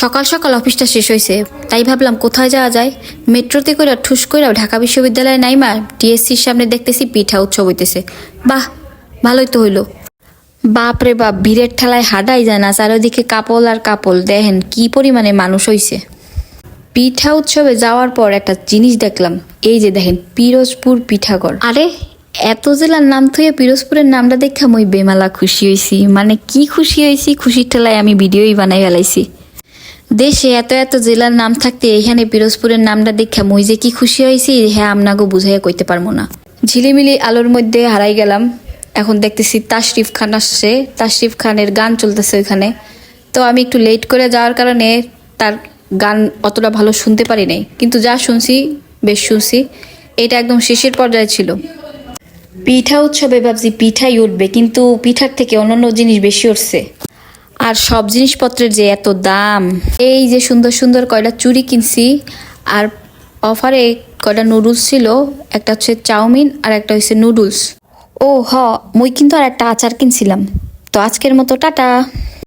সকাল সকাল অফিসটা শেষ হয়েছে, তাই ভাবলাম কোথায় যাওয়া যায়। মেট্রোতে করে ঠুস করে ঢাকা বিশ্ববিদ্যালয়ে নাইমা টিএসসির সামনে দেখতেছি পিঠা উৎসব হইতেছে। বাহ, ভালোই তো হইলো। বাপ রে বাপ, ভিড়ের ঠেলায় হাঁটাই যায় না, চারিদিকে কাপল আর কাপল, দেখেন কি পরিমাণে মানুষ হইছে। পিঠা উৎসবে যাওয়ার পর একটা জিনিস দেখলাম, এই যে দেখেন পিরোজপুর পিঠাঘর। আরে এত জেলার নাম থইয়া পিরোজপুরের নামটা দেখা মই বেমালা খুশি হয়েছি। মানে কি খুশি হয়েছি, খুশির ঠেলায় আমি ভিডিওই বানাই ফেলাইছি। দেশে এত এত জেলার নাম থাকতে এখানে পিরোজপুরের নামটা দেখা মই যে কি খুশি হয়েছি, হ্যাঁ আমনাগো বুঝাইয়া কইতে পারবো না। ঝিলিমিলি আলোর মধ্যে হারাই গেলাম। এখন দেখতেছি তাশরিফ খান আসছে, তাশরিফ খানের গান চলতেছে ওইখানে। তো আমি একটু লেট করে যাওয়ার কারণে তার গান অতটা ভালো শুনতে পারি নাই, কিন্তু যা শুনছি বেশ শুনছি। এটা একদম শেষের পর্যায়ে ছিল। পিঠা উৎসবে ভাবছি পিঠাই উঠবে, কিন্তু পিঠার থেকে অন্যান্য জিনিস বেশি উঠছে। আর সব জিনিসপত্রের যে এত দাম। এই যে সুন্দর সুন্দর কয়টা চুড়ি কিনছি, আর অফারে কয়টা নুডলস ছিল, একটা হচ্ছে চাউমিন আর একটা হচ্ছে নুডলস। ও হ, মুই কিন্তু আর একটা আচার কিনছিলাম। তো আজকের মতো টাটা।